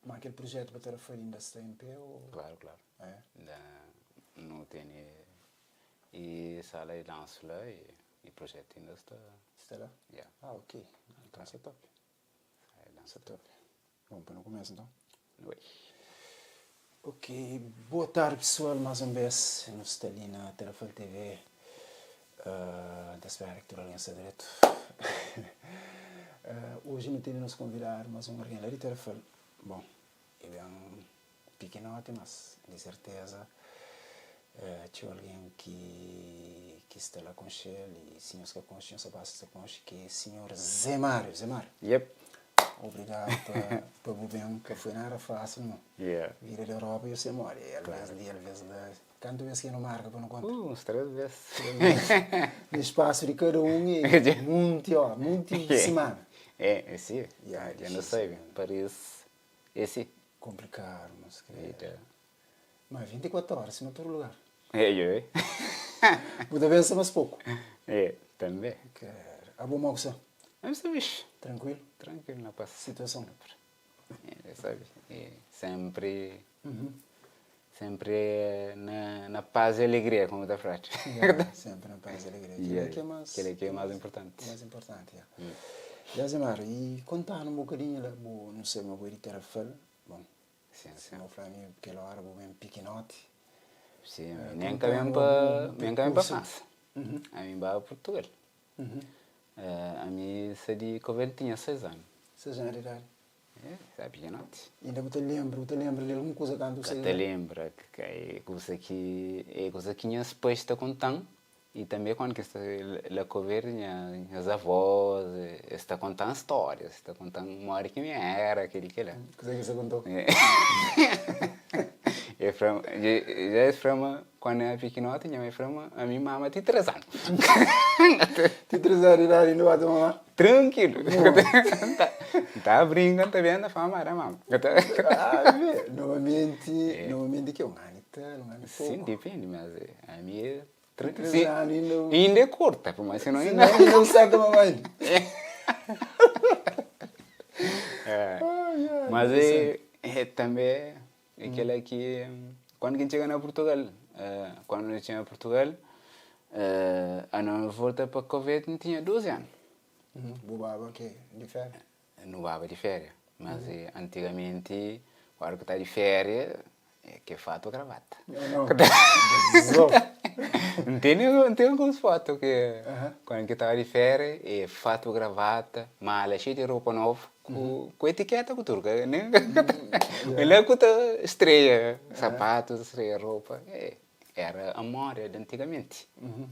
Mas aquele projeto para ter feito ainda está em pé? Ou... Claro, claro. É? Não tem. E sala de dança lá e o projeto ainda está. Está lá? Yeah. Ah, ok. Então está top. Está top. Vamos para no começo então. Oi. Ok, boa tarde pessoal, mais uma vez, nós estamos ali na Terafel TV, da Esfera Rectora Aliança Direto. Hoje me temos nos convidar mais um alguém lá de Terafel. Bom, ele é um pequenote, mas de certeza tinha alguém que está lá com ele, e senhores que consciência basta com ele, que é o senhor Zé Mário. Zé Mário. Yep. Obrigado por bem, que foi nada fácil, não? Yeah. Vir da Europa e eu sei mora. E às vezes, quanto vezes que não marca para não contar? Uns 3 vezes. No espaço de cada é muito semana. É, sim. Yeah, Eu não sei, parece. É sim. Complicado, mas que... É, Mas 24 horas, em outro lugar. é. Muda vez mais pouco. É, também. A boa moça, Mas bicho, tranquilo? tranquilo, não passa. Situação. Sabe? Sempre na paz e alegria, como da frase. Yeah, sempre na paz e alegria. Yeah, Aquilo que é mais importante. Mais importante, yeah. E Zé Mário, e contar um bocadinho lá, não sei, uma boa de Terafel. Bom, Sim. meu família, aquela hora, bem pequenote. Sim, nem caminho para França. A mim vai para Portugal. A mim se de Covel tinha 6 anos. 6 anos de idade. É pequenote. Ainda você lembra de alguma coisa quando você Te lembra que é coisa que tinha exposta com tão e também quando que está lá cover as avós está contando histórias, está contando uma hora que me era aquele que lá. Coisa que você contou? Já é frama quando é pequenote, minha mãe frama a minha mama tem 3 anos. Tem 3 anos de idade ainda vai tomar? Tranquilo. Tá brincando, tá vendo? Fama era mama. Normalmente que é um ano pouco. Sim, depende, mas a minha... 3 anos ainda é curta, mas senão ainda... Senão não saca a mamãe. Mas também aquela que... Quando a gente chega na Portugal, quando a gente chega na Portugal, a nossa volta para Covid não tinha 12 anos. Bobava que de férias? Não vai de férias, mas antigamente, quando está de férias, é que fato gravata. Não. Não tem algumas fotos que quando estava de férias, é fato gravata, mala cheia de roupa nova, com etiqueta turca, né? Ele é com estreia, sapatos, estreia, roupa. Era a memória de antigamente.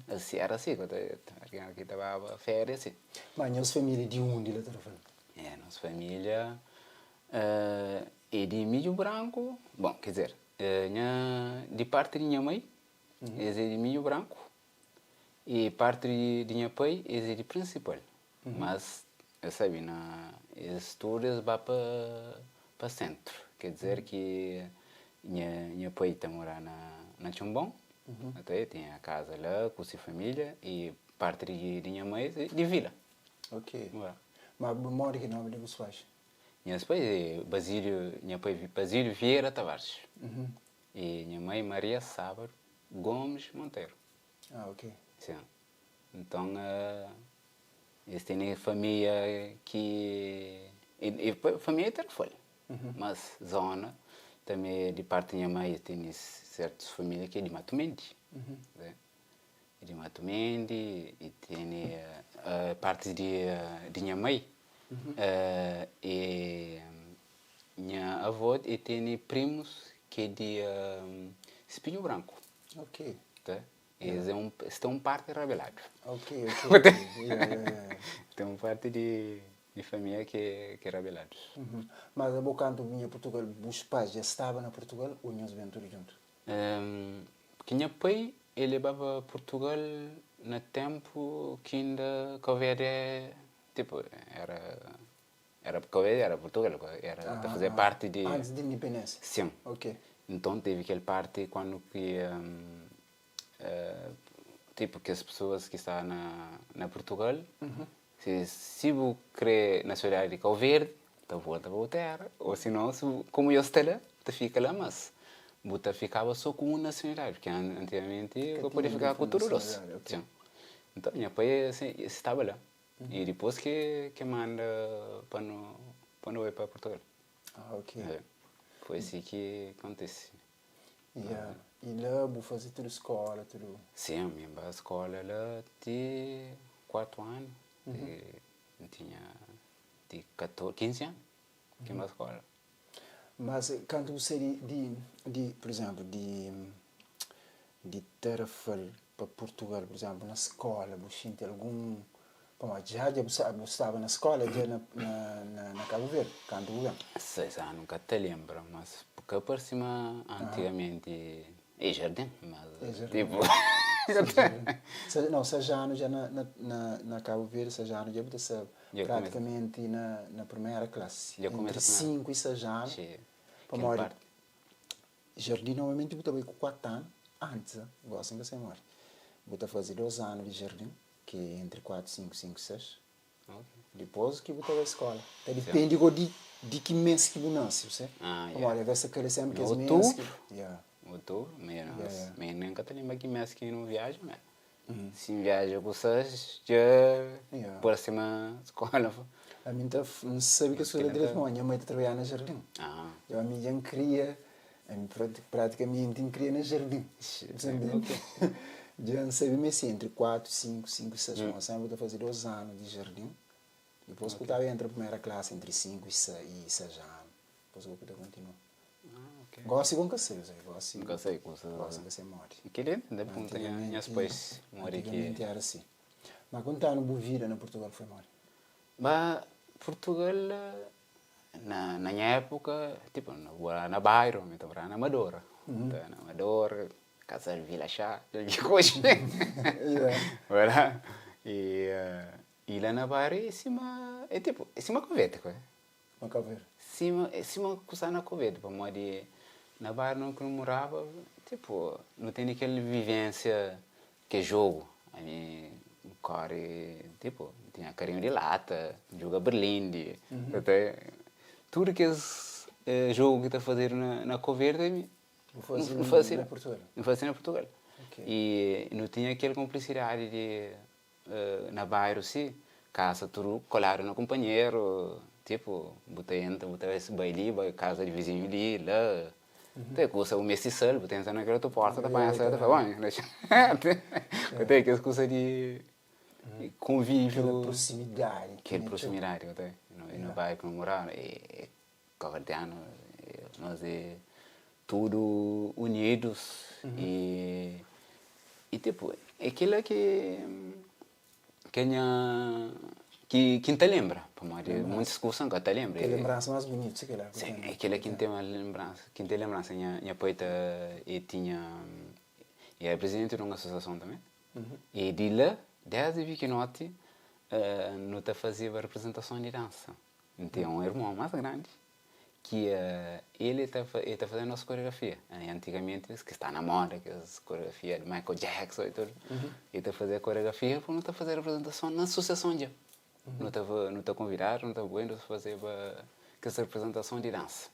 Assim, era assim, quando estava férias, assim. Mas as famílias de onde ele estava falando? Nossa família é de milho branco, bom, quer dizer, de parte de minha mãe, é de milho branco, e parte de minha pai é de principal. Mas, sabe, as estudos vão para centro, quer dizer que minha pai está morando na Chumbão, até tem a casa lá com sua família, e parte de minha mãe é de vila. Ok. Mas mora que nome de vocês? Minha pai é Basílio Vieira Tavares. E minha mãe Maria Sábado Gomes Monteiro. Ah, ok. Sim. Então, eles têm família que... família Terfol. Mas zona, também de parte da minha mãe, tem certas famílias que é de Mato Mendes. De Mato Mendes, e tem parte de minha mãe. E minha avó e tem primos que é de Espinho Branco. Ok. Tá? Eles estão parte rebelado. Ok. Tem uma parte de família que é rebelado. Mas a quando vinha a Portugal, os pais já estavam na Portugal ou iam vir tudo junto? Porque meu pai, ele levava Portugal no tempo que ainda Covid tipo, era Covid, era Portugal, era de fazer parte de... Antes da independência? Sim. Ok. Então teve aquela parte quando que... tipo, que as pessoas que estão na Portugal, se você quer nacionalidade de Cabo Verde, tu volta para a terra. Ou senão, como eu estou lá, tu fica lá, mas tu ficava só com uma nacionalidade, porque antigamente eu podia ficar com todos os. Então, meu pai estava lá. E depois que manda para não ir para Portugal. Ah, ok. Foi assim que acontece. E lá, vou fazer tudo escola, tudo... Sim, a minha escola lá de 4 anos. Eu tinha de 14, 15 anos que na escola. Mas quando você, por exemplo, de ter para Portugal, por exemplo, na escola, você tem algum... Bom, já estava na escola, já na Cabo Verde, quando eu 6 anos, nunca te lembro, mas porque por cima, antigamente, é jardim, mas tipo... Não, Sajano já na Cabo Verde, Sajano já está praticamente na primeira classe. Entre 5 e Sajano. Para jardim normalmente eu com 4 anos, antes, eu assim que você mora. Eu fazer 2 anos de jardim, que é entre 4, 5, 5, 6. Depois que eu vou à escola. Então, depende de que mês que eu nasci, você? Olha, vai ser aquele sempre que é mês. Outubro, mas nunca te lembro que mês que não viaja, mas se viaja com vocês, já por cima escola. A mim não sabe que eu sou da direção, a minha mãe está trabalhando no jardim. Eu a mim já queria, praticamente queria no jardim. Já não sabe mais entre 4, 5, 5, 6 anos. Eu vou fazer 2 anos de jardim. Depois que eu estava entre a primeira classe, entre 5 e 6 anos. Depois eu continuo. Gosto de você, gosto de você morre. Que lindo, depois tem minhas pais morrer aqui. Antigamente era assim. Mas quando estava no vida na Portugal foi morrer? Mas Portugal, na minha época, tipo, na bairro, eu estava na Amadora. Na Amadora, casa de Vila Chá, de coisa. E lá na bairro, é tipo, é cima covete, Uma caveira? Cima coisa na covete, para morrer. Na bairro não que eu morava, tipo, não tem aquela vivência que é jogo. A minha cara, tipo, tinha carinho de lata, joga berlinde, até tudo que é jogo que está a fazer na Coverde, não fazia na Portugal. Não fazia na Portugal. E não tinha aquela cumplicidade de, na bairro, sim, casa tudo colado no companheiro, tipo, botar esse baile, casa de vizinho ali, lá. Tem coisa o mês de sal, tem essa naquela tua porta, tá para essa, tá para bem, tem aquela coisa de convívio, aquela proximidade, até, não vai para morar, é caverdiano, nós é tudo unidos e tipo, é aquilo que te lembra, muita discussão que te lembra. Que lembrança mais bonita, sei lá. Sim, é aquilo que tem uma lembrança, que tem lembrança, minha poeta é presidente de uma associação também, e de lá, desde que noite, não te fazia a representação de dança. Então, um irmão mais grande, que ele está fazendo nossa coreografia. Antigamente, que está na moda, que as coreografias de Michael Jackson e tudo. Ele está fazendo a coreografia para não estar fazendo a representação na associação já. Não está convidado, não está bueno fazer essa representação de dança.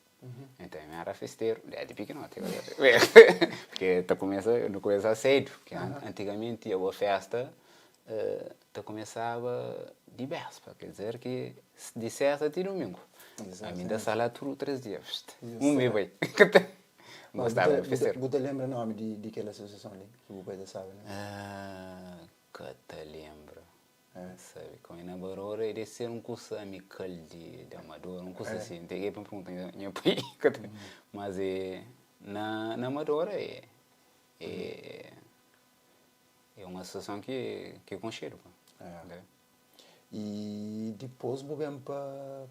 Então, eu era festeiro, de pequeno, porque não começa cedo, porque antigamente a festa começava de véspera, quer dizer que de sexta até domingo. A minha sala tudo 3 dias. Mês vai. Gostava de festeiro. Você lembra o nome de aquela associação ali? Que o pai da sabe, né? Que te lembro. Sabe, como na Barora, ele ser um curso amical de Amador, um curso assim, tem que perguntar meu pai. Mas na Amadora é uma associação que com cheiro. E depois voltamos para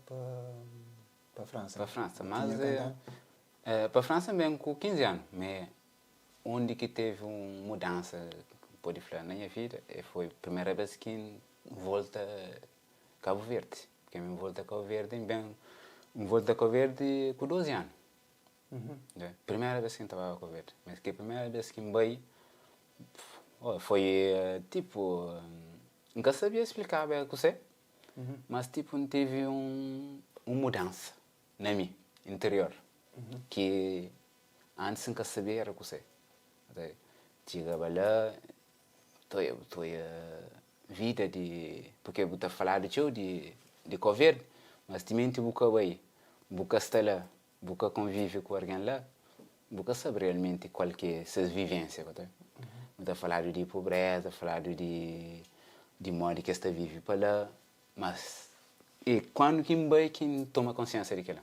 a França. Para a França, mas para a França mesmo com 15 anos, mas onde que teve uma mudança, pode falar, na minha vida, foi a primeira vez que volta a Cabo Verde. Porque eu volto a Cabo Verde, volto a Cabo Verde com 12 anos. Primeira vez que eu estava a Cabo Verde, mas que a primeira vez que eu veio, foi nunca sabia explicar bem o que você, mas tipo, teve um uma mudança na mim, interior, que antes nunca sabia era o que sei. Chegava lá, estou a vida de... Porque eu estou a falar de Covid, mas também te busca aí, busca estar lá, busca conviver com alguém lá, busca saber realmente qual que é essa vivência. Estou a falar de pobreza, falar de modo que está vive para lá, mas e quando quem vai, quem toma consciência daquilo.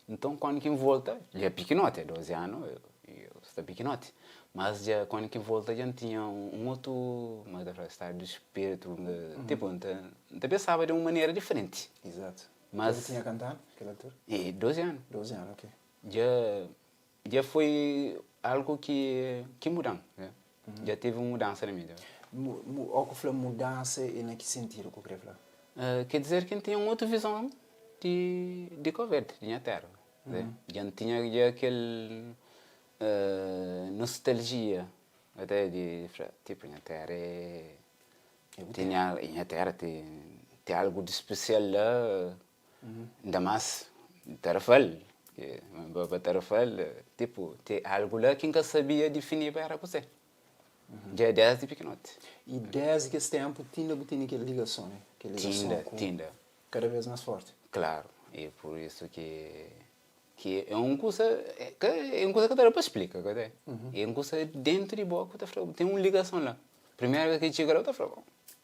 Então, quando quem volta, já é pequenote, 12 anos, eu estou pequenote. Mas já, quando quem volta, já tinha um outro, mas estado de espírito, tipo, não pensava de uma maneira diferente. Exato. Mas Ele tinha cantado naquela altura? 12 anos. 12 anos, ok. Já foi algo que mudou. Né? Já teve uma mudança na minha vida. O que foi mudança e em que sentido que eu queria falar? Quer dizer que tem uma outra visão de Covid, de minha terra. Já não tinha já aquele nostalgia até de tipo minha terra minha terra tem algo de especial lá, ainda mais Tarrafal, tipo tem algo lá que nunca sabia definir para você. Já desde pequenote. E desde esse tempo tinha aquela ligação, né? Tinha. Cada vez mais forte. Claro, e por isso que é uma coisa que dá para explicar, é uma coisa dentro de boa que tem uma ligação lá. Primeiro vez que chega lá,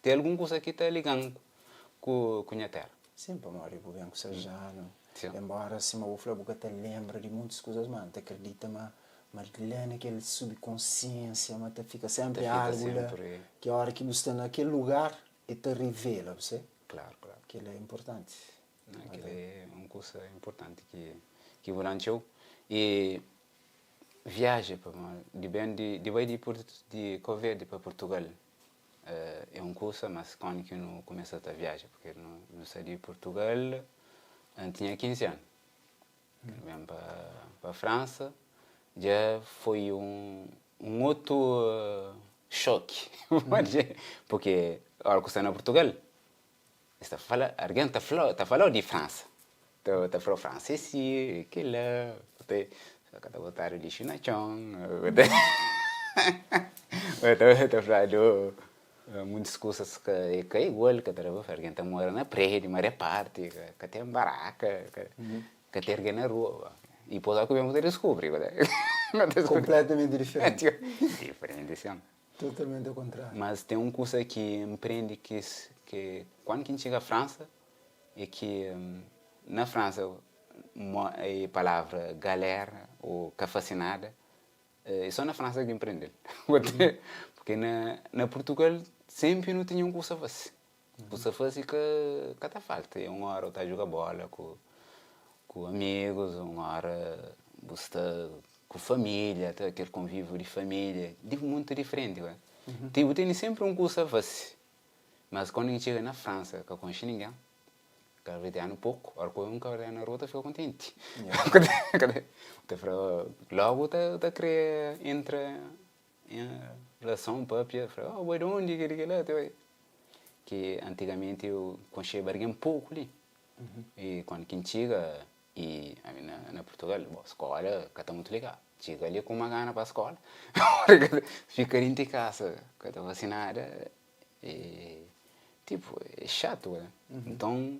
tem alguma coisa que está ligando com a terra. Sim, para nós, eu venho com Sajano. Embora se eu falar que lembra de muitas coisas, mas acredita, mas lá naquele subconsciência, mas fica sempre algo lá, que a hora que você está naquele lugar, e te revela, você? Claro. Que é importante. Aquilo é uma coisa importante que durante eu e viagem de Covid para Portugal é uma coisa, mas quando que não começa a viagem, porque não saí de Portugal, eu tinha 15 anos. Vim para a França, já foi um outro choque, porque agora que estou na Portugal, alguém está falando de França. Está falando francês, que lá, está botando lixo na chão, está falando muitas coisas que é igual, que alguém está morando na praia, de maré parte, que tem baraca, que tem alguém na rua. E depois é que vamos descobrir. Completamente diferente. Diferente, sim. Totalmente ao contrário. Mas tem uma coisa que empreende que quando a gente chega à França, é que na França a palavra galera ou cafacinada é só na França que empreende. Porque na Portugal sempre não tinha um curso fácil. Curso fácil que está falta. Uma hora está a jogar bola com amigos, uma hora está com família, aquele convívio de família, muito diferente. Tipo, tem sempre um curso fácil. Mas quando a gente chega na França, que eu conheço ninguém, que eu vejo um pouco, a hora que eu nunca vejo na rua, eu fico contente. Logo, eu queria entrar em relação própria, eu vou de onde, que antigamente eu conhecia bem pouco ali. E quando a gente chega, e na Portugal, a escola está muito legal. Chega ali com uma gana para a escola, fica dentro de casa, que está vacinada, e tipo, é chato, né? Então,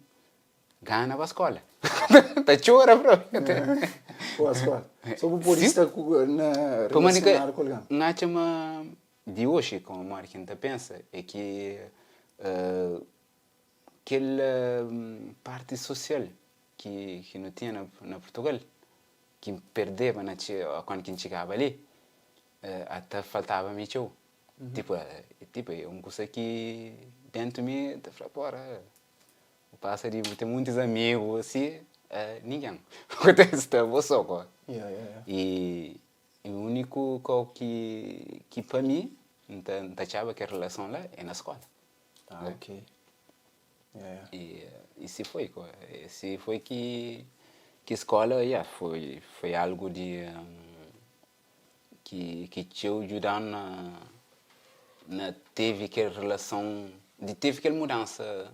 gana para a escola. Tá chora, bro. Boa escola. Só por isso na relacionar com alguém. Não chama de hoje, como a Marquinhos pensa, é que aquela parte social que não tinha na Portugal, que perdeva quando a gente chegava ali, até faltava me show. Tipo, é uma coisa que dentro de mim, tá fora, porra, passa de ter muitos amigos, assim, ninguém. Acontece, vou só, E o único que para mim, não achava que a relação lá é na escola. Ok. E se foi, se foi que escola, foi algo de que te ajudou na teve aquela relação, teve aquela mudança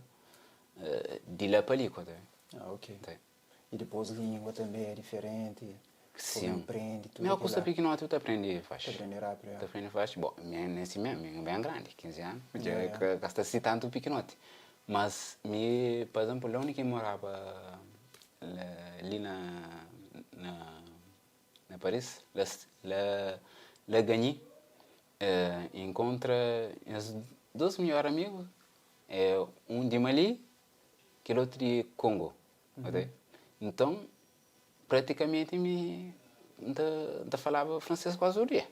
de lá para ali, ok. E depois língua também é diferente. Sim. Como aprende, tudo. Meu curso pequeno tu aprende faz. Tu aprende rápido, Tu aprende faz. Bom, nesse mesmo, bem grande, 15 anos. Já Yeah. gasta se tanto pequenote. Mas, por exemplo, lá onde que morava ali na Paris, lá ganhei, encontra os dois melhores amigos, de Mali, que o outro de Congo. Okay? Então, praticamente ainda falava francês quase o dia.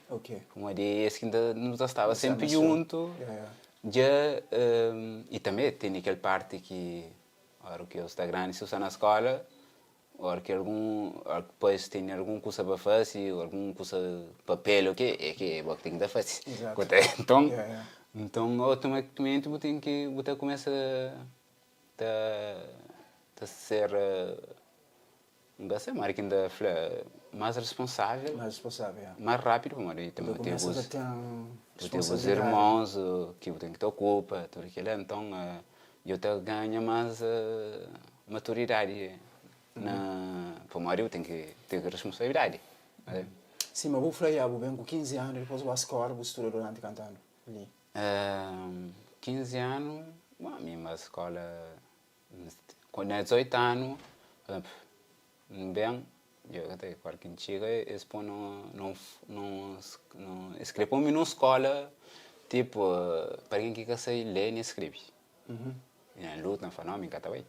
Ok. Como de esse que ainda nos estava Você sempre nasceu. junto. Yeah. Já, e também tem aquela parte que, hora que eu estou grande, se eu estou na escola, hora que depois tem algum curso para fazer, algum curso papel, o que é que eu tenho que fazer. Exato. Então, Yeah. então automaticamente você começa a ser marca ainda mais responsável, Yeah. mais rápido, mas também Começa a ter os irmãos que tem que te ocupar, tudo aquilo. Então, eu ganho mais maturidade para o marido tem que ter responsabilidade. Sim, mas vou falar, bem com 15 anos, depois vou à escola, vou estudar durante cantando ali. 15 anos, a minha escola, quando é 18 anos, bem, eu até quando chega, eles não escrevem numa escola, tipo, para quem quer sair, ler e escreve. Luta, não fala, não, minha também.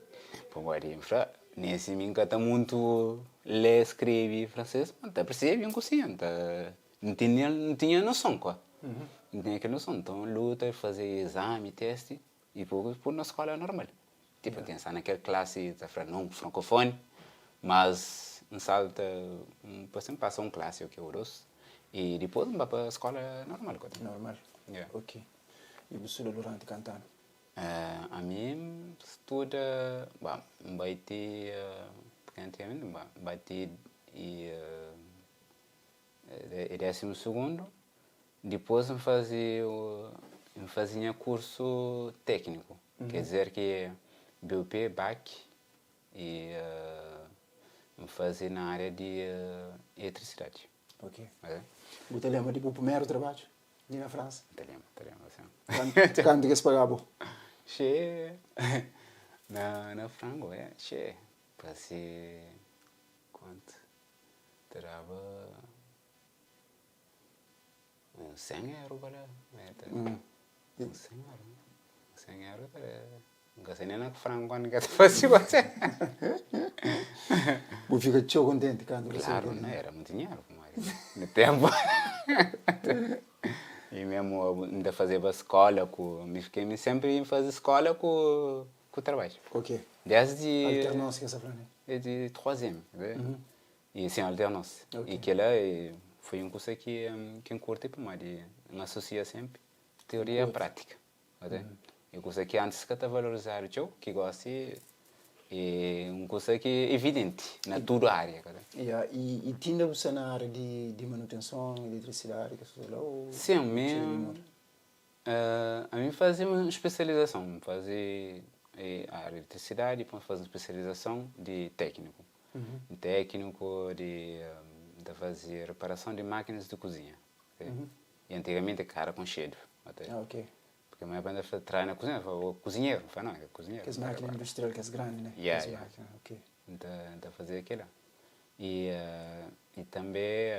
Por exemplo, nesse minha está muito ler, escreve francês, mas está percebendo um coisinha, não tinha noção, quoi. Não tinha aquela noção, então luta, fazer exame, teste, e depois pôr na escola normal. Tipo, tem estar naquela classe, não francofone, mas um salta, sempre passa classe, que é o e depois vai para a escola normal. Normal? Yeah. Ok. E você estuda durante cantando? A mim estuda, vai ter, vai ter e 12º, depois fazia curso técnico, quer dizer que BUP, BAC, e fazia na área de eletricidade. Ok. Você lembra do primeiro trabalho ali na França? Te lembro, assim. Quanto que você pagava? Che, na frango, che, passei, quanto? Terava 100 euros para 100 euros. 100 euros para... Nunca sei nem na frango quando que fazia você. Você fica tão contente quando você... Claro, não era muito dinheiro, mas no tempo. E mesmo ainda fazia escola, me sempre fazia escola com o trabalho. Ok. Desde... Alternância que você falou, né? Desde 3º, e sem alternância. Okay. E que lá foi curso que eu curti para mais, associa sempre teoria e prática. E curso que antes que estava valorizar o que gosta e curso que é evidente na toda a área. E tinha você na área de manutenção, eletricidade, que você falou? Sim, a mim fazia uma especialização, fazia a área de eletricidade, depois fazia uma especialização de técnico. Técnico de fazer reparação de máquinas de cozinha. E antigamente era com cheiro. Ok. Porque a minha banda trabalha na cozinha, o cozinheiro, não é cozinheiro. Que as máquinas industriais, que as grandes, né? Yeah. Ok. Então fazia aquilo. E também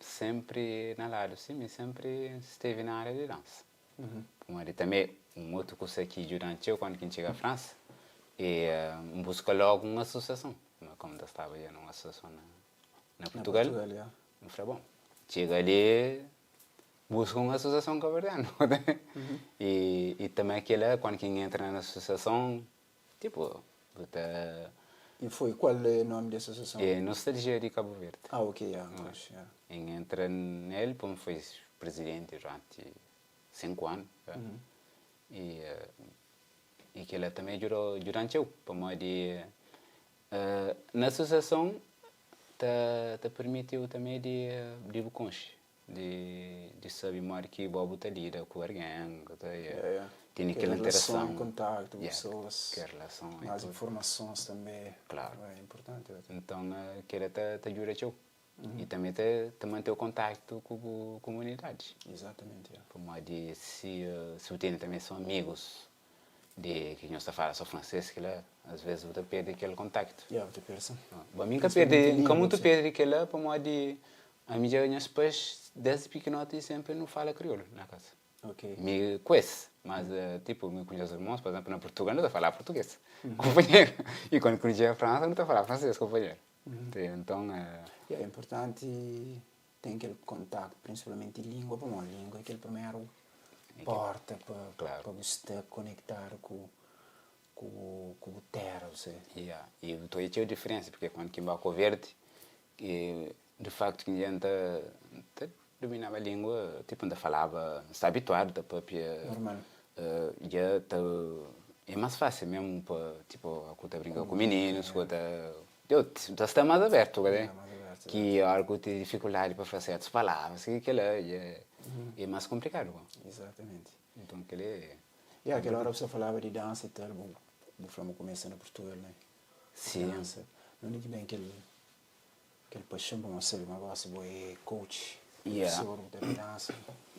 sempre na área, sim, sempre esteve na área de dança. Mas também um outro curso aqui durante eu, quando cheguei à França, e busca logo uma associação. Como eu estava aí numa associação na Portugal, eu falei, bom, chega ali, busca uma associação cabo-verdiana. E também aquela, quando quem entra na associação, tipo, E foi qual é o nome da associação? É Nostalgia de Cabo Verde. Ok, Quem entra nele, como foi presidente durante 5 anos. E que ela também durou durante eu, para na associação te permitiu também de buconche. de saber mais que Bobo está lida com alguém, tem Que aquela relação, interação. contato, pessoas, Que relação. mais informações também. Claro. É importante. Então, que ele te ajuda a e também te manter o contato com a comunidade. Exatamente. Como de se o tem também são amigos de que nós fala só francês que lá às vezes você perde aquele contato. Outra pessoa. Para mim que perde, como tu perde que lá para de a minha minhas pais desde pequenote sempre não fala crioulo na casa. Ok. Me conhece, mas tipo me conhece os irmãos, por exemplo, na Portugal não está falar português, companheiro. E quando conhecia a França não está falar francês, companheiro. Então é importante ter aquele contato, principalmente em língua, para uma língua é aquele primeiro porta para você conectar com o terra, você. E eu estou aí a diferença porque quando que vai com verde, de facto que a gente dominava a língua, tipo ainda falava, está habituado da própria. Normal. Já é mais fácil mesmo para tipo a conta brincar com meninos, conta eu está mais aberto, né? Que algo de dificuldade para fazer certas palavras, que é mais complicado. Exatamente. Então aquele e aquela hora você falava de dança e tal, o Flamengo começa no Portugal, né? Sim. Dança. Não é que bem aquele paixão para você, mas você é coach, professor de dança.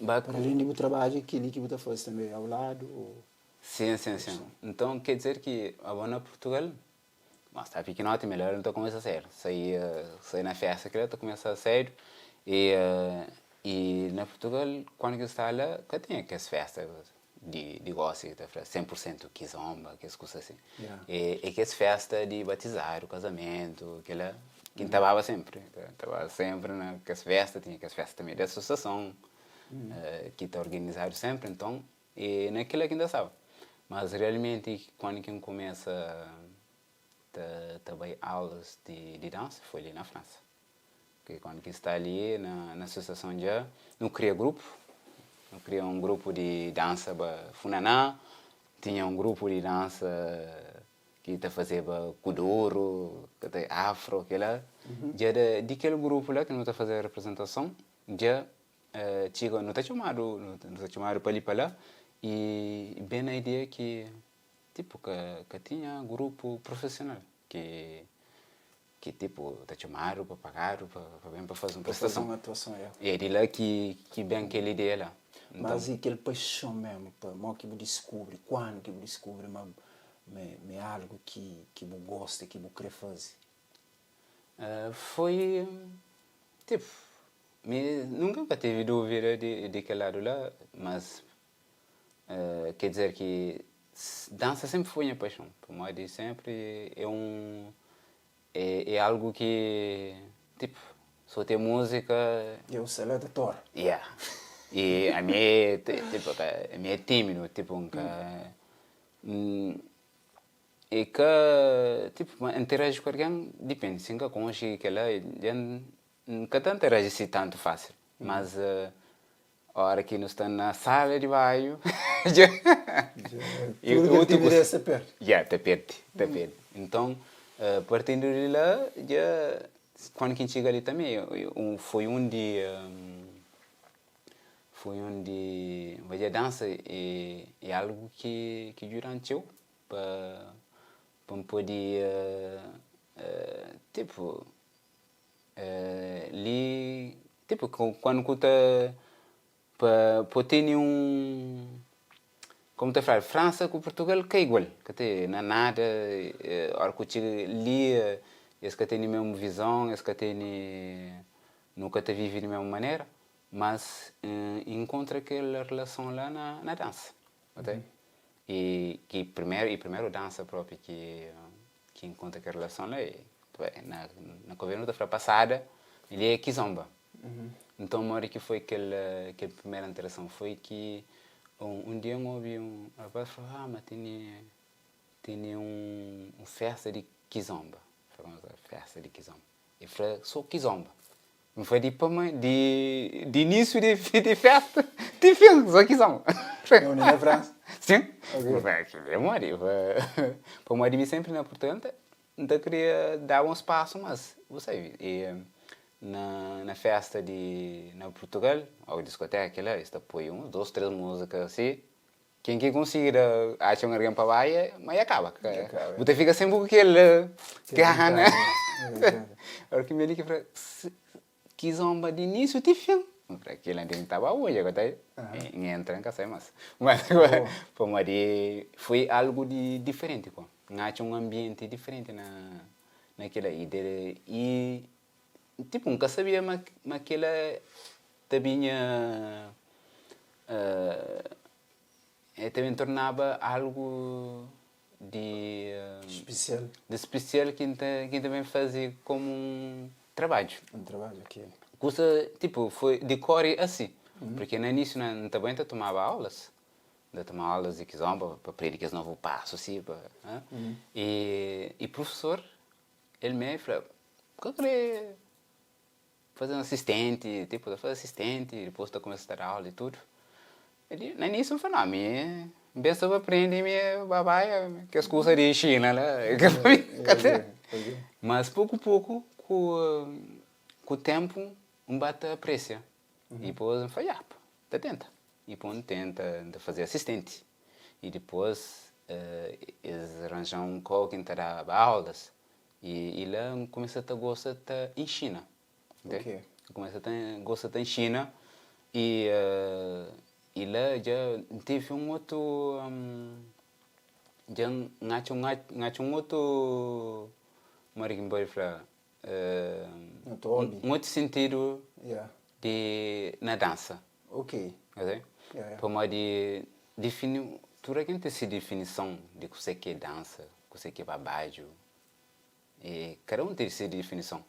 Para além do trabalho, aquilo que você faz também ao lado? Ou... Sim. Então quer dizer que a na Portugal, mas está pequenote, melhor então começa a sério. Sair na festa que tu começa a sério e na Portugal quando eu estava lá, que tem aquelas festas de gosto, 100% kizomba, que coisas assim. E que as festas de batizar, o casamento, aquela que estava sempre nas festas, tinha aquelas festas também de associação que está organizado sempre, então e naquilo que ainda sabe. Mas realmente quando quem começa também aulas de dança foi ali na França. Porque quando que está ali na associação já não cria grupo, não cria um grupo de dança para Funaná, tinha um grupo de dança que está fazendo kuduro, que tem afro, aquela. Já daquele grupo lá que não está fazendo a representação, já chega, não está chamado para ali para lá e bem a ideia que tipo que tinha grupo profissional que tipo está chamado para pagar para fazer uma prestação. Fazer uma atuação, é de lá que bem aquela ideia lá. Então, mas aquele paixão mesmo, para que você descobre, quando que você descobre, mas é algo que você gosta, que você quer fazer? Foi tipo nunca tive dúvida de aquele lado lá, mas quer dizer que dança sempre foi minha paixão. Por mais de sempre é algo que tipo só ter música. Eu sei lá da tora. E a minha tipo a minha é tímido tipo e que tipo interagir com alguém depende se nunca conheci que ela nunca te interage assim tanto fácil, mas a hora que nós estamos na sala de baixo tudo que você perde. te perde. Então partindo de lá já quando a gente chega ali também foi um dia a dança é algo que durante eu para poder tipo ali tipo quando tu para ter como te falo França com Portugal que é igual que tem nada hora que tu ali esse que tem a mesma visão esse que tem nunca te vive da mesma maneira mas encontra aquela relação lá na dança, ok? E primeiro dança própria que encontra aquela relação lá na governo da frente passada ele é kizomba. Então uma hora que foi aquela primeira interação foi que um dia eu ouvi rapaz falou mas tem festa de kizomba, festa de kizomba e falei só kizomba. Não foi de início de festa, de filme, só que são. Não é França? Sim. É Mori. Para Mori sempre na Portugal, então queria dar um espaço, mas você na festa na Portugal, ou discoteca lá, está põe 1, 2, 3 músicas assim. Quem que consiga achar alguém para baia, mas acaba. Você fica sempre com aquele garra, Agora que me liga para que zomba de início de fim. Para aquele antes estava hoje, agora entra em casa, mas foi algo diferente, pô. Acho um ambiente diferente naquela ideia e tipo nunca sabia mas aquela também também tornava algo de especial que também fazia como um trabalho. Ok. Coisa, tipo, foi de cor assim. Porque no início não também tomava aulas. Tomava aulas de kizomba para aprender que novo passo assim. E professor, ele me falou, eu queria fazer um assistente, tipo, fazer assistente, depois de começar a dar aula e tudo. Ele, no início, eu falei, não, me pensa para aprender minha babaia, que as coisas de China, né? Mas pouco a pouco, com o tempo, bate a preço. E depois, eu falei, tá tenta. E depois, tenta fazer assistente. E depois, eles arranjam um coque que dá aulas. E lá, começa a gostar em China. Ok. Começa a gostar em China. E lá já teve um outro... já um outro... Como é que pode falar? Um outro sentido na dança. Ok. Para definir... Tudo aquilo tem essa definição de o que é dança, o que é babado. E cada um tem essa definição.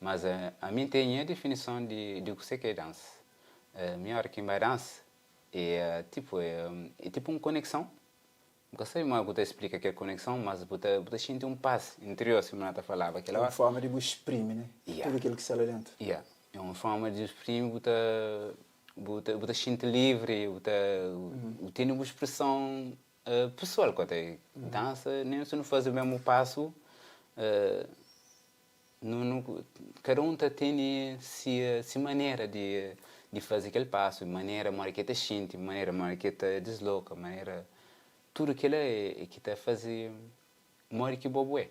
Mas a mim tem a definição de o que é dança. Minha hora que vai dança é tipo uma conexão. Não sei mais como explica que é conexão, mas você sente um passo interior, se não falava aquela. É uma forma de exprimir, né? Tudo aquilo que está lá dentro. É uma forma de exprimir, você sente livre, você tem uma expressão pessoal quando dança, nem se não faz o mesmo passo. Cada um tem essa maneira de fazer aquele passo, maneira que te sente, maneira que te desloca, maneira tudo aquilo que te faz que bobo é.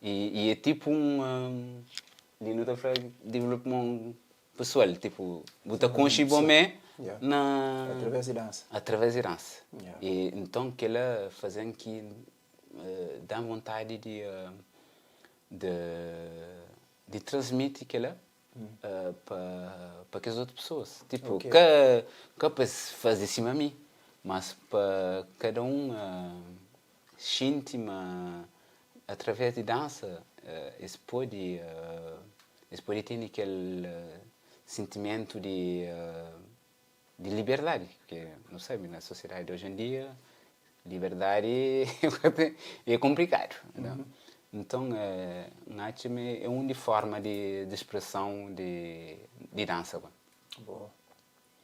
E é tipo de não estar desenvolvimento pessoal, tipo, você contribui através de dança. E então que ela fazem que dá vontade de transmitir aquilo para as outras pessoas. Tipo, que para fazer assim a mim, mas para cada um sente através de dança, eles podem ter aquele sentimento de liberdade, porque não sabe, na sociedade de hoje em dia, liberdade é complicado. Então, acho que é uma forma de expressão de dança. Boa.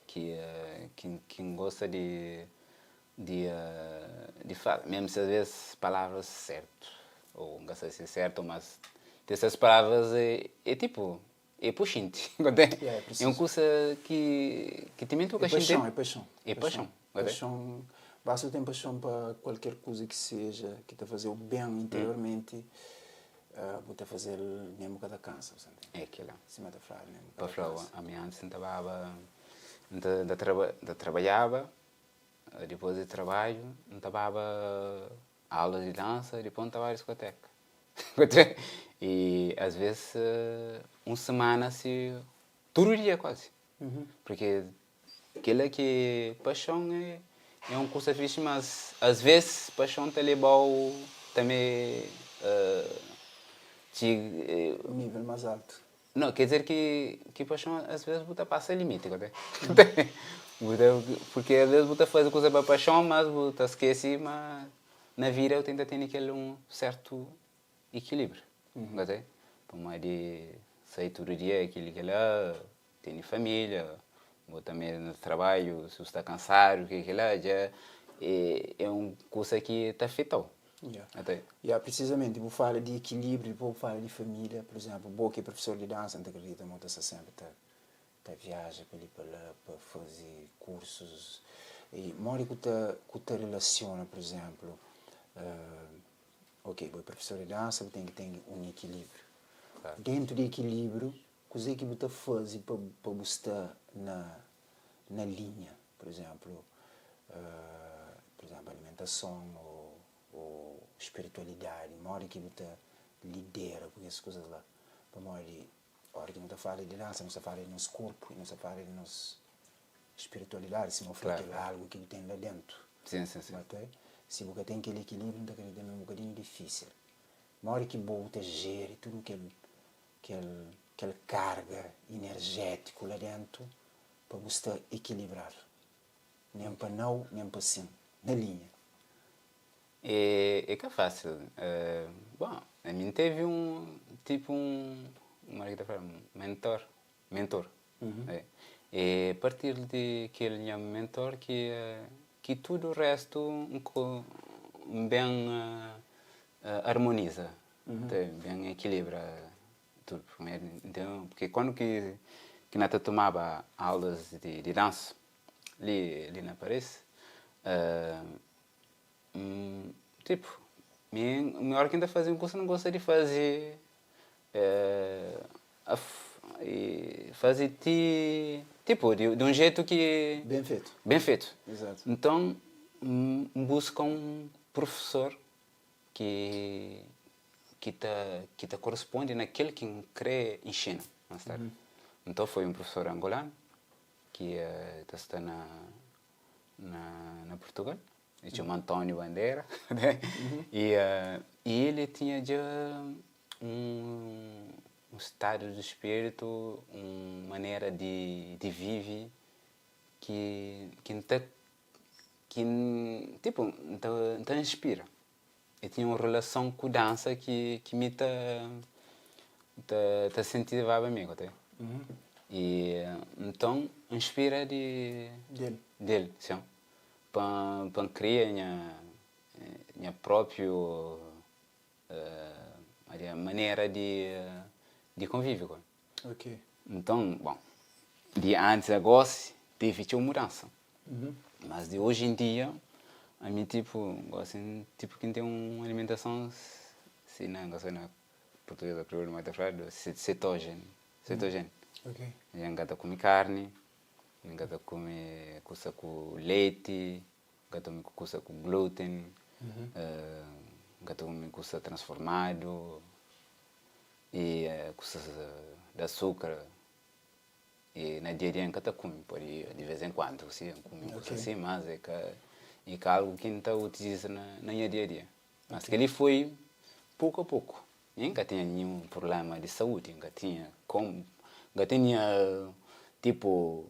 Quem gosta de falar, mesmo se às vezes palavras certas, ou não sei se é certo, mas essas palavras tipo, é puxante. É uma coisa que também toca a gente. É paixão. Basta ter paixão para qualquer coisa que seja, que te fazer o bem interiormente, você fazer mesmo cada cansa. É aquilo. Cima da frase mesmo. Para falar, a minha antes trabalhava, depois de trabalho, estava aulas de dança, depois estava a discoteca. E às vezes, uma semana, assim, todo dia quase. Porque aquilo que paixão é uma coisa fixe, mas às vezes paixão te leva também um nível mais alto. Não, quer dizer que paixão às vezes você passa o limite, porque às vezes você faz coisa para paixão, mas você esquece, mas na vida eu tento ter aquele certo equilíbrio, Como de sair todo dia, aquilo que lá, tem família, ou também no trabalho, se você está cansado, que lá já é uma coisa que te afetou. Yeah. Até. Precisamente, vou falar de equilíbrio, vou falar de família, por exemplo, vou que é professor de dança, não acredita muito, essa sempre tá viaja para fazer cursos, e mora que te relaciona, por exemplo, ok, vou professor de dança, tem que ter um equilíbrio. Claro. Dentro do equilíbrio, o que você faz para buscar na linha, por exemplo, alimentação ou espiritualidade, mora que você lidera com essas coisas lá. Para mora a hora que você fala de dança, você fala de nos corpos, você fala de nos espiritualidade, se não for algo que tem lá dentro. Sim, sim, sim. Mas, se você tem aquele equilíbrio, não acredito, é um bocadinho difícil. Uma hora que você gere tudo aquela carga energética lá dentro, para você equilibrar. Nem para não, nem para sim. Na linha. É que é fácil. Bom, a mim teve mentor. É. E a partir de aquele meu mentor que tudo o resto bem harmoniza, bem equilibra tudo. Então, porque quando que nós tomava aulas de dança ali na Paris, tipo, minha hora que ainda fazia um curso, não gostaria de fazer fazer tipo de um jeito que bem feito. Exato. Então busca um professor que te corresponde naquele que crê em China mais tarde. Então foi um professor angolano que está na Portugal. Ele chama Antônio Bandeira. Né? E ele tinha já um estado de espírito, uma maneira de viver que tipo, te inspira. E tinha uma relação com a dança que me te incentivava amigo até. E então inspira dele, sim. Para criar minha própria maneira de convívio. Ok. Então, bom, de antes a agora teve uma mudança. Mas de hoje em dia, a mim assim, quem tem uma alimentação, se não gosto na portuguesa, primeiro mais falado, cetogênico. Ok. Eu gosto de comer carne, eu gosto de comer coisa com leite, gosto de comer coisa com glúten, gosto de comer coisa transformado e coisas de açúcar. E na dia a dia eu como, de vez em quando, sim, como coisa assim, mas é que algo que não utiliza na dia a dia. Mas que ele foi pouco a pouco. Eu nunca tinha nenhum problema de saúde, nunca tinha tipo,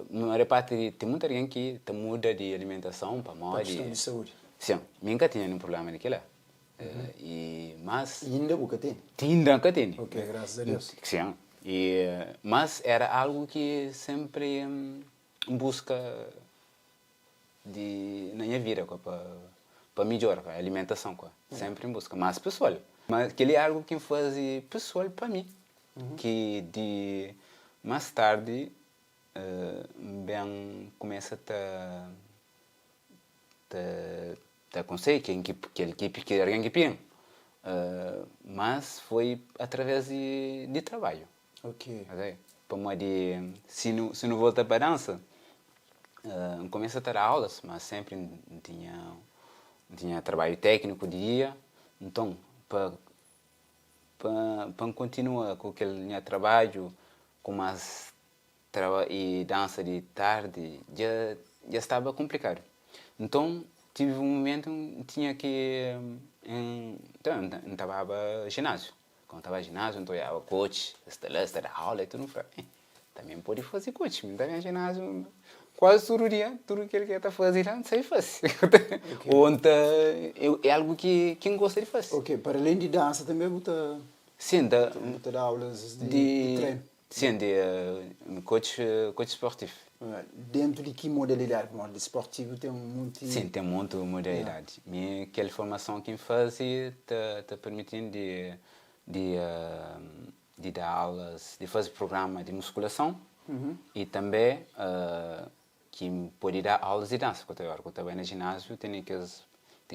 não reparte, tem muita gente que muda de alimentação para Para questão de saúde. Sim, nunca tinha nenhum problema daquilo. Mas E ainda nunca tem? Nunca tem. Ok, graças a Deus. Sim. Mas era algo que sempre busca na minha vida para melhorar a alimentação, sempre em busca, mas pessoal. Mas aquele é algo que faz pessoal para mim, que de mais tarde bem começa a conseguir que alguém que pede. Mas foi através de trabalho. Ok. Como se não volta para a dança, começa a ter aulas, mas sempre tinha trabalho técnico de dia. Então, para continuar com aquele trabalho, com mais e dança de tarde, já estava complicado. Então, tive um momento em que tinha que então, estava ginásio. Quando estava ginásio, então eu ia coach, da aula e tudo. Também pode fazer coach, mas também ginásio quase todo dia, tudo que ele quer fazer, não sei fazer. Ou então, é algo que gosta de fazer. Ok, para além de dança também você Sim, dá aulas de treino. Sim, de coach esportivo. Dentro de que modalidade? De esportivo tem muito... Sim, tem muita modalidade. Yeah. Aquela formação que faz te permitindo de dar aulas, de fazer programa de musculação e também que pode dar aulas de dança. Quando eu estou no ginásio, tem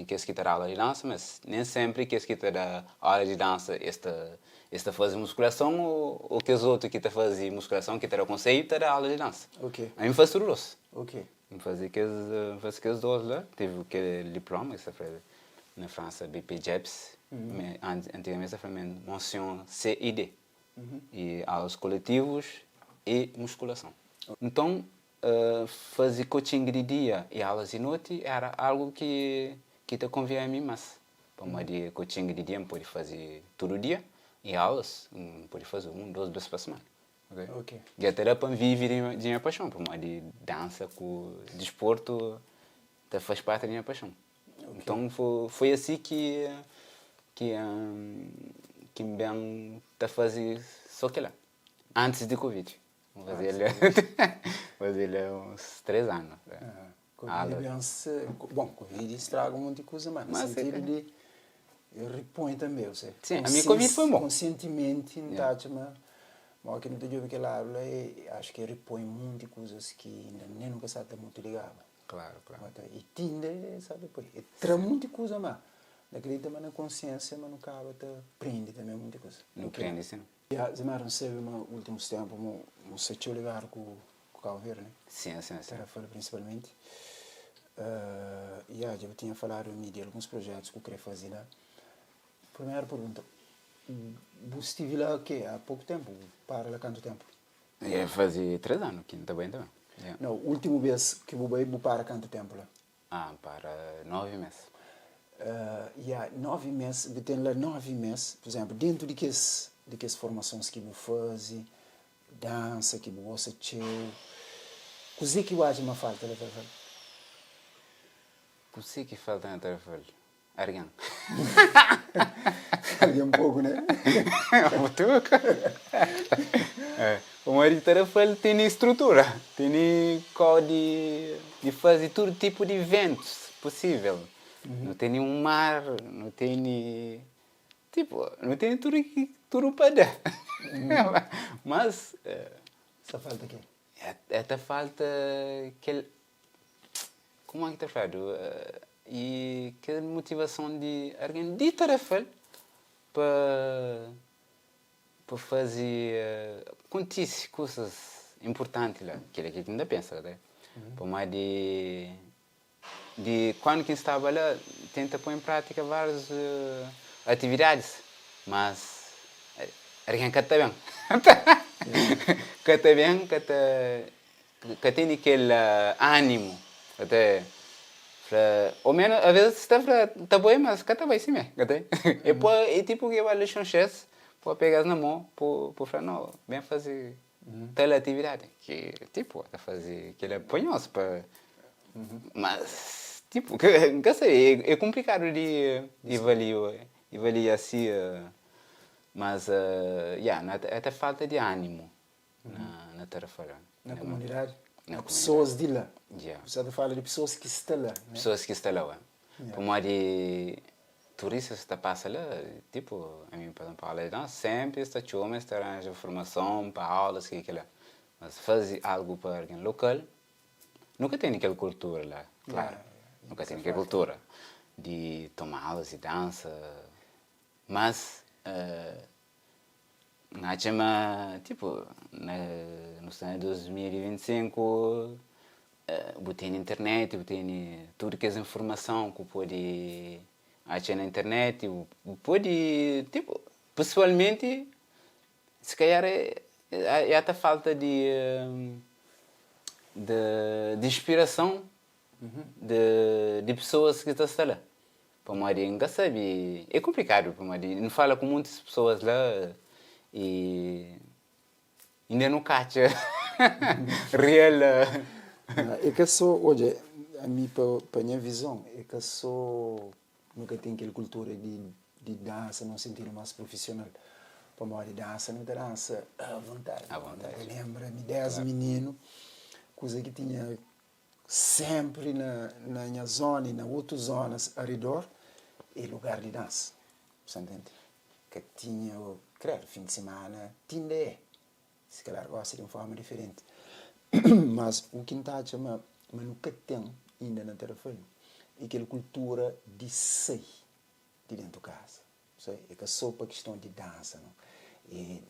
que escutar aula de dança, mas nem sempre que escutar aula de dança esta faz musculação ou que os outros que estão fazendo musculação que terão conceito da aula de dança. Ok. A mim faz tudo isso. Ok. Fazia aqueles dois lá, tive aquele diploma, isso foi na França, BPJEPS, mas antigamente foi menção CID, e aulas coletivos e musculação. Então, fazer coaching de dia e aulas de noite era algo que te convinha a mim mais. Para de coaching de dia, pode fazer todo dia, e aulas, pode fazer 2 vezes por semana. Ok. E até para viver de minha paixão, por de dança, com desporto, faz parte da minha paixão. Okay. Então foi assim que bem tá fazer só que lá, antes de Covid. Fazia uns 3 anos. Covid estraga um monte de coisa, mas no sentido de repõe também, você. Sim, a minha Covid foi bom. Conscientemente, mas que não te digo que lá, acho que repõe muito de coisas que ainda nem nunca sabe muito ligado. Claro. E tende, sabe, depois. E traz muita coisa, mas acredita na consciência, mas não acaba te prende também muita coisa. Não prende, sim. Você não recebe nos últimos tempos, não sei se eu ligar com o Calveiro, né? Sim. Tarefala principalmente. Já tinha falado de alguns projetos que eu queria fazer lá. Primeira pergunta. Você estive lá há pouco tempo? Para lá quanto tempo? Fazia 3 anos que não está bem também. Não, o último vez que você para quanto tempo lá? Para 9 meses. 9 meses, tem lá 9 meses, por exemplo, dentro de que as formações que você faz, dança que você faz, o que eu acho que falta lá? O que falta na tarefa? Alguém. Alguém um pouco, né? O marido tarefa tem estrutura, tem código de fazer todo tipo de eventos possível. Não tem nenhum mar, não tem tudo para dar. Mas só falta o quê? Até falta aquele, como é que está falando? E aquela motivação de alguém de tarefa para fazer coisas importantes lá, que ele ainda pensa, né? Por mais de quando quem estava lá tenta pôr em prática várias atividades, mas alguém que está bem, que está bem, que tem aquele ânimo, até ou menos às vezes está bem, mas que está bem sim mesmo, é tipo que vai ler chances, pode pegar na mão, por falar não, bem fazer tal atividade, que tipo a fazer aquele apanhoso para, mas tipo que sei, é complicado de avaliar assim, mas até falta de ânimo na tarefa na comunidade. Não, pessoas de lá. Yeah. Você fala de pessoas que estão lá. Né? Pessoas que estão lá. Como é de turistas que passam lá, tipo, a mim, por exemplo, sempre está chama, está arranja formação para aulas, que lá. Mas fazer algo para alguém local, nunca tem aquela cultura lá, claro. Nunca tem aquela cultura de tomar aulas de dança. Mas, na chama, tipo, no ano de 2025, tem internet, tem tudo que é informação que pode achar na internet, pode, tipo, pessoalmente, se calhar é até falta de inspiração de pessoas que estão lá. Para Maria, não sabe, é complicado para Maria, não fala com muitas pessoas lá e ainda não cacha real. É que só, olha, a mim, para a minha visão, é que só nunca tem aquela cultura de dança no sentido mais profissional. para moda dança, não dança à vontade. À vontade. Eu lembro-me 10 meninos, coisa que tinha sempre na minha zona e nas outras zonas ao redor, é lugar de dança. Você entende? Que tinha, creio, fim de semana, tinha é. Se calhar gosta de uma forma diferente. Mas o que está a chamar, mas nunca tem ainda na telefone, é aquela cultura de ser de dentro de casa. É que só para questão de dança. Não? E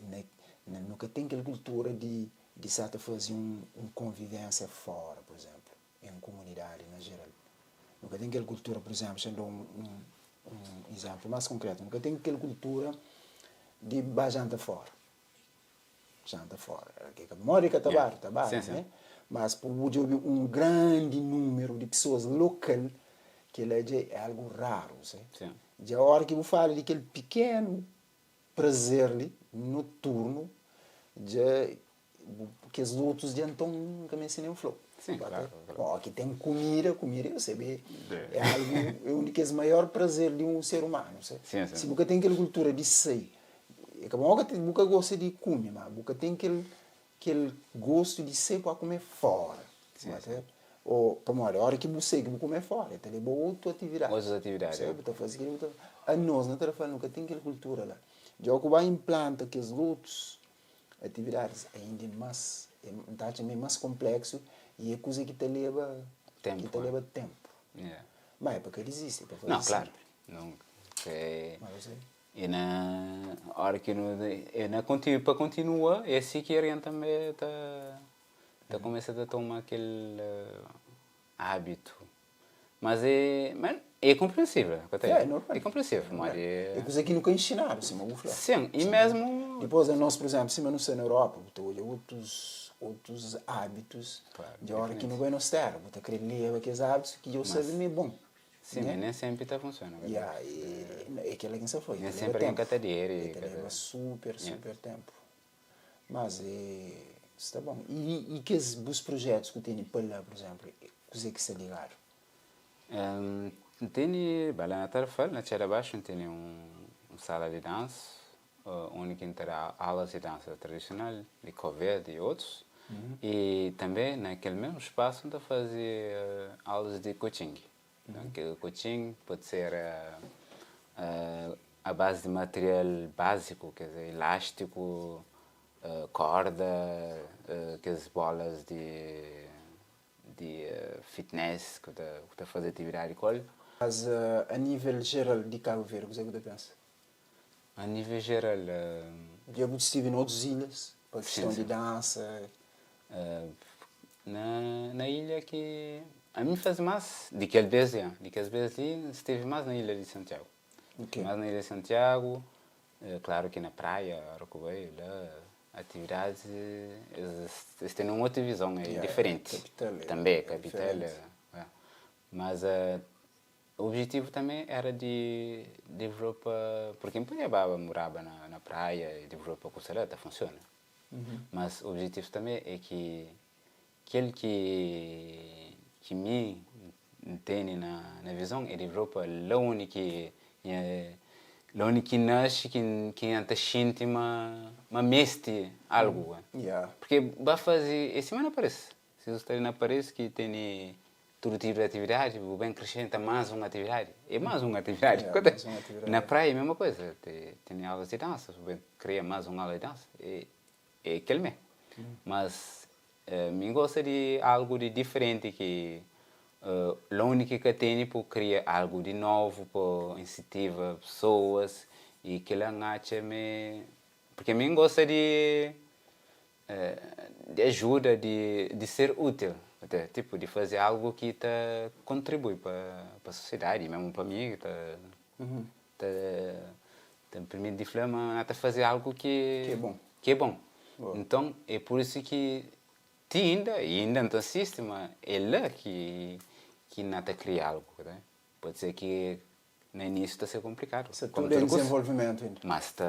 nunca tem aquela cultura de certa fazer uma convivência fora, por exemplo, em comunidade, na geral. Nunca tem aquela cultura, por exemplo, sendo um exemplo mais concreto, nunca tem aquela cultura de janta fora. Janta fora. Que mora em trabalho, né? Mas por um grande número de pessoas locais, que é algo raro. Sim. De a hora que eu falo de aquele pequeno prazer ali, noturno, que os outros já estão caminhando em flor. Sim, claro. Bom, aqui tem comida, eu sei, é algo, é um dos maiores prazeres de um ser humano. Sim. Se você tem aquela cultura de ser, é que você gosta de comer, mas você tem aquele gosto de ser para comer fora. Sim. Ou, para a hora que você comer fora, então é outra atividade. Outras atividades. A nós, na telefone, nunca tem aquela cultura lá. Já que vai implantar que as outras atividades ainda mais complexo e é coisa que te leva tempo. Yeah. Mas é porque existe. Para fazer não, claro. Não, e na hora que para continuar, é assim que a gente também está começando a tomar aquele hábito. Mas é compreensível. É compreensível. Mas é coisa que nunca ensinaram, sim, sim, e mesmo... Depois, nós, por exemplo, se não sei na Europa, outros hábitos, claro, de hora que não vai nos terra, você querer ler aqueles hábitos que eu sei que é bom. Sim, mas nem sempre está funcionando. É aquela que você foi. Nem sempre tem cadeira. Leva super tempo. Mas está bom. E que os projetos que tem para lá, por exemplo, coisa que se ligaram? Tem, lá na Tarfal, na Tchera Baixo, tem uma sala de dança, onde terá aulas de dança tradicional, de cover e outros. E também, naquele mesmo espaço, onde fazer aulas de coaching. Então, coaching pode ser a base de material básico, quer dizer, elástico, corda, aquelas bolas de fitness, que está a fazer atividade com ele. Mas a nível geral de Cabo Verde, o que você pensa? A nível geral... Eu estive em outras ilhas, para a questão de dança. Na ilha que... A mim faz mais, de que às vezes estive mais na ilha de Santiago. Okay. Mais na ilha de Santiago, claro que na praia, Aracobei, lá, atividades, eles têm uma outra visão, diferente. Capital, também, capital. Mas o objetivo também era de desenvolver, porque em Punhababa morava na praia e desenvolver a Costeleta, funciona. Mas o objetivo também é que aquele que me entende na visão é desenvolver lá onde que nasce, que anta sente uma meste algo. Porque vai fazer, esse semana aparece. Se você não aparece que tem todo tipo de atividade, o bem acrescenta mais uma atividade. É mais uma atividade. Na praia é a mesma coisa. Tem aulas de dança, o bem cria mais uma aula de dança. É aquele mesmo. Mas me gosta de algo de diferente que a única que tem para criar algo de novo, para incentivar pessoas e que ela acha porque me gosta de ajuda, de ser útil, até, tipo, de fazer algo que contribui para a sociedade, mesmo para mim, me permite de flama a fazer algo que é bom. Então, é por isso que ainda não assiste, mas é lá que não cria algo. Né? Pode ser que no início está a ser complicado. Isso é tudo em desenvolvimento ainda. Mas está...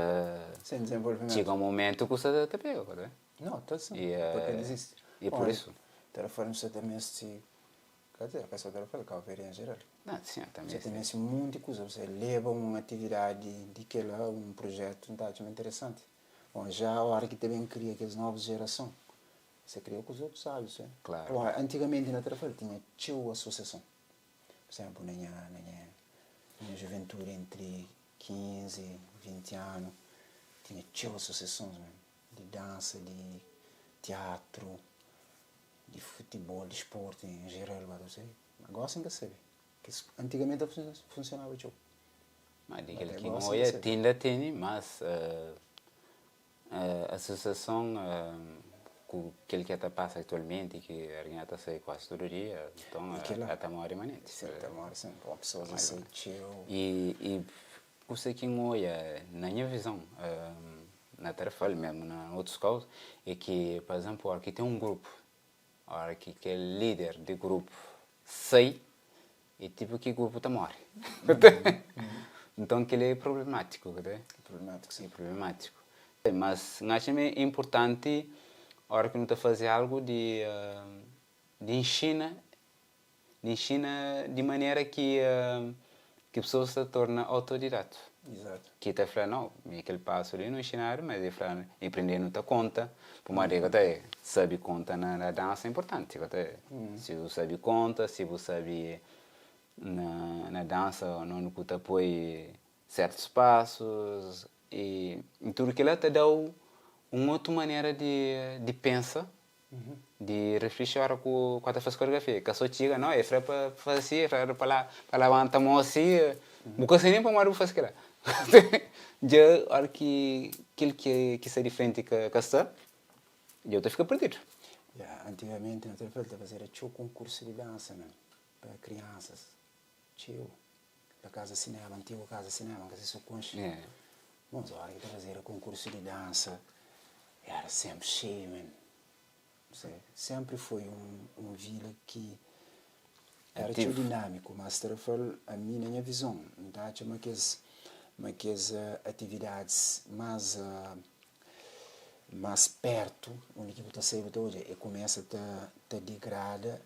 Sem desenvolvimento. Chega um momento que você está pego. Né? Não, está sim. Porque existe. E por isso. O telefone você também se... Quer dizer, a pessoa telefone, Cabo Verde em geral. Sim, também. Você tem esse monte de coisa. Você leva uma atividade de que lá, um projeto, interessante. Bom, já a hora que também cria aquelas novas gerações, você cria com os outros sábios, né? Claro. Bom, antigamente na Trafalgar tinha tio associação. Por exemplo, na juventude entre 15 e 20 anos, tinha tio associações, né? De dança, de teatro, de futebol, de esporte em geral, você gosta de saber. Que antigamente funcionava tio. Mas daquele que não é, ainda tem, mas a associação com aquele que passa atualmente, que a gente está sai quase todo dia, então está uma hora imanente. Sim, está uma hora sempre. Uma pessoa assim, tio. E o que não é, na minha visão, na tarefa mesmo, em outros casos, é que, por exemplo, aqui tem um grupo, aqui que é líder de grupo sai, e tipo que o grupo está morre. Então aquele é problemático, né? Problemático, sim. É problemático. Mas acho que é importante, a hora que não está fazendo algo, de ensinar de maneira que a pessoa se torna autodidata. Exato. Que está falando, não, aquele passo ali não ensinar, mas ele fala, aprender não está conta. Por mais que até sabe conta na dança é importante. Se você sabe conta, se você sabe na dança, não escuta apoio certos passos e tudo que ela te dá uma outra maneira de pensar, de refletir com a faz coreografia. Que a sua tia, não, é para fazer, é para levantar a mão assim, nunca sei nem para mais fazer aquilo. Já a hora que aquilo que se diferente que está, eu fico perdido. Antigamente na TV fazia concurso de dança, né? Para crianças. Tio, da casa cinema, antigo casa cinema, que se suconche. Mas a hora que fazia concurso de dança, era sempre cheio, man. Sempre foi um vila que era tio dinâmico, mas a minha visão, tá? Tinha umas atividades mais perto, onde que você sai hoje, e começa a degradar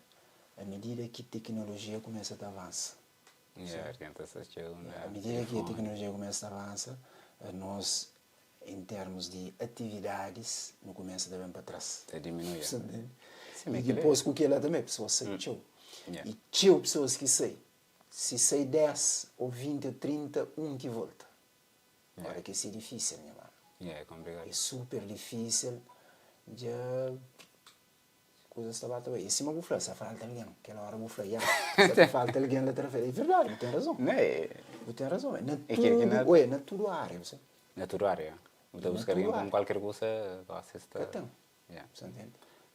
à medida que a tecnologia começa a avançar. À medida que a tecnologia começa a avançar, nós, em termos de atividades, não começa a dar para trás. Está diminuindo. E depois, com que ela também, pessoas sei tio. E tio pessoas que sei. Se sei 10 ou 20 ou 30, um que volta. Agora que isso é difícil, minha mano. É complicado. É super difícil. Já coisa estava bem. E se eu falar, se falta alguém, aquela hora eu falar, se falta alguém na terceira, é verdade, não tem razão. Não tem razão. Na tua área, você. Na tua área. Então buscar alguém com qualquer coisa, você está. Então. Você entende?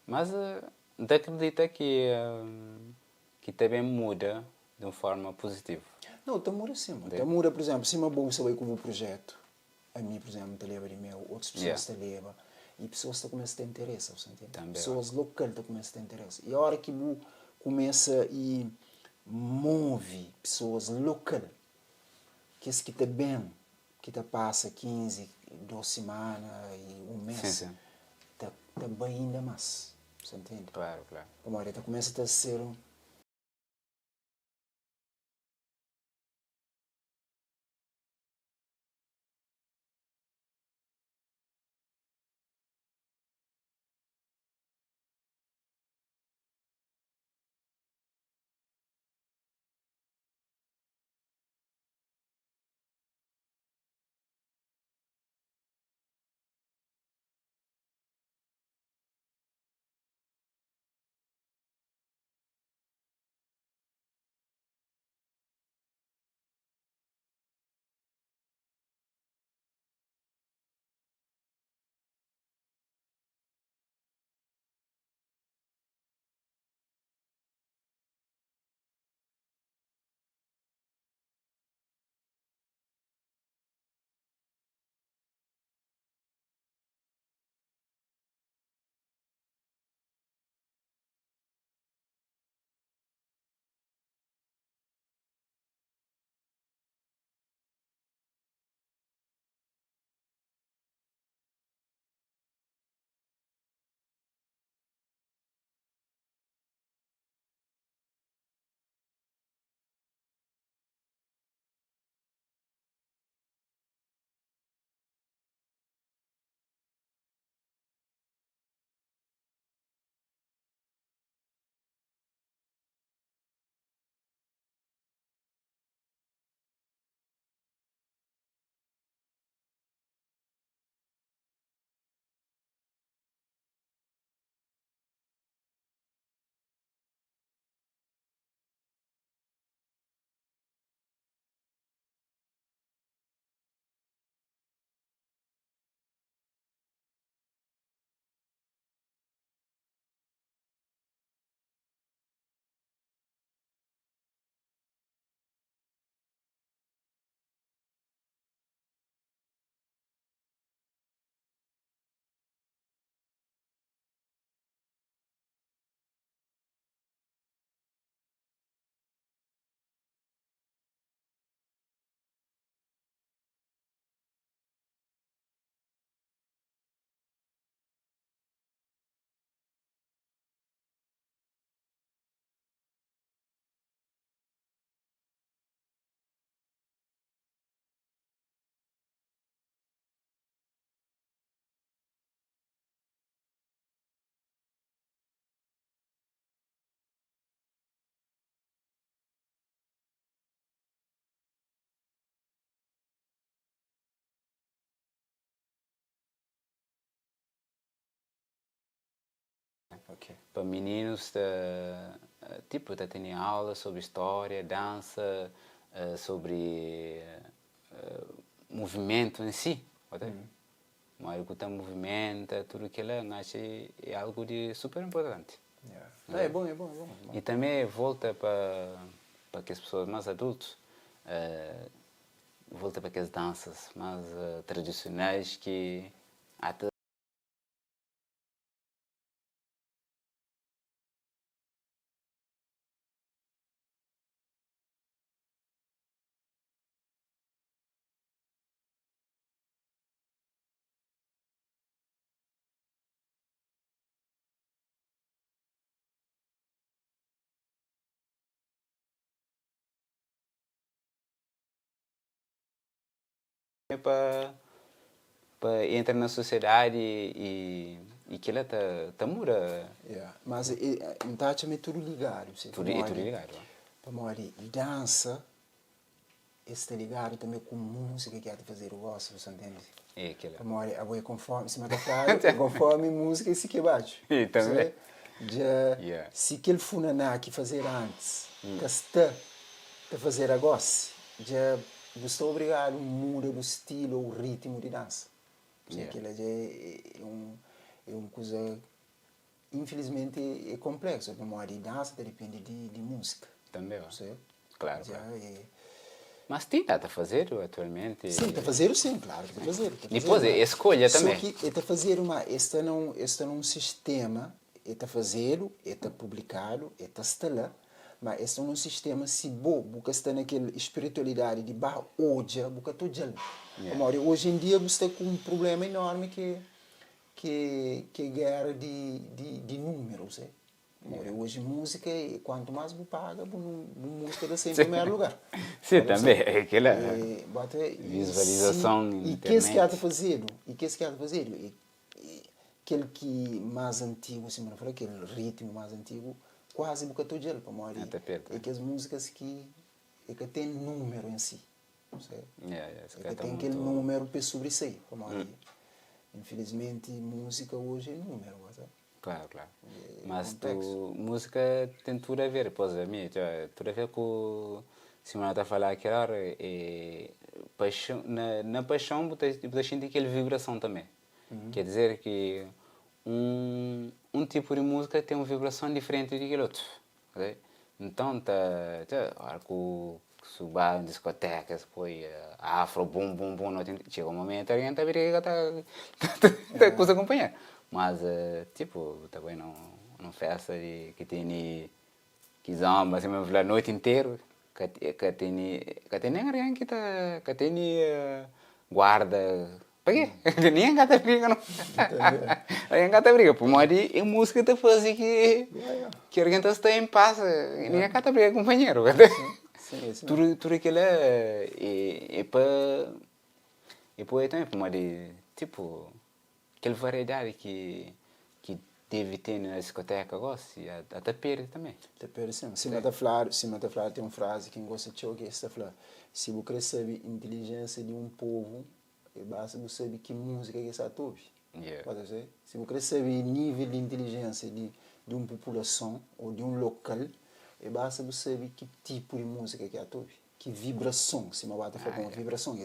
Mas você acredita que também muda de uma forma positiva? Não, está muda sim. Está muda, por exemplo, se uma bolsa vai com um projeto, a mim, por exemplo, te leva de meu, outras pessoas te levam. E pessoas estão começando a ter interesse, você entende? Também, pessoas locais estão começando a ter interesse. E a hora que você começa e move pessoas locais, que está bem, que passa 15, 2 semanas e um mês, está bem ainda mais, você entende? Claro, claro. Como a hora começa a ser Ok. Para meninos, tipo, tem aula sobre história, dança, sobre movimento em si. Mas o que movimenta, tudo aquilo, eu acho é algo de super importante. Yeah. É bom, é bom, é bom. E também volta para que as pessoas mais adultas volta para aquelas danças mais tradicionais que até para entrar na sociedade e que ela tá muda. Yeah. Mas então é tudo ligado. Tudo é tudo ligado. Para morrer dança, está ligado também com música que há de fazer o gosto, você entende? É aquilo. Para morrer, a conforme, se mata claro, conforme música esse que bate. E também. Já, se aquele funaná que fazer antes, que está a fazer agora, já você é obrigado a mudar o estilo ou o ritmo de dança. Aquilo já é uma coisa, infelizmente, é complexo. Para morrer dança depende de música. Também, Você? Claro. Já claro. é... Mas tem data a fazer atualmente? Sim, está a fazer sim, claro. Está a fazer. Depois, é escolha também. Só que está a fazer está num sistema, está a fazê-lo, está a publicá-lo, está a instalar, mas está num sistema se bom, porque está naquela espiritualidade de barra hoje, porque tudo já. Hoje em dia você está com um problema enorme que é guerra de números. Hoje música, quanto mais você paga, música está sempre em primeiro lugar. Sim, também. É aquela visualização na e que é que há de fazer? E que é que há de fazer? Aquele que mais antigo, se não for aquele ritmo mais antigo, quase um bocado de ele para morrer. É que as músicas que tem número em si. Que tem aquele número para sobressair para morrer. Infelizmente, música hoje é número. Claro, claro. Mas música tem tudo a ver, pois a mim, tudo a ver com o Simão está a falar aquela hora, paixão, na paixão você sente aquela vibração também. Quer dizer que um tipo de música tem uma vibração diferente do que o outro. Okay? Então, hora que suba em discotecas, põe afro, bum, bum, bum, chega um momento, alguém está a ver que está a acompanhar. Mas, tipo, também não festa que tem que zomba, assim, mesmo a noite inteira, que tem alguém que tem guarda. Para quê? Ninguém gata briga, não. Ninguém gata briga. Por modo é música que faz que alguém está em paz. Ninguém gata briga, companheiro. Sim. Tudo aquilo é para também, por modo tipo, aquela variedade que deve ter na discoteca, gosto, até perde também. Até perde, sim. Se não está falando, tem uma frase que gosta de que está falando, se você quer saber a inteligência de um povo, basta você saber que música que está a ouvir. Pode ser? Se você quer saber o nível de inteligência de uma população ou de um local, basta você saber que tipo de música que está a ouvir. Que vibração, se você está falando vibração.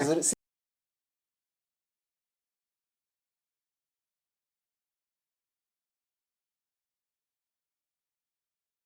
Se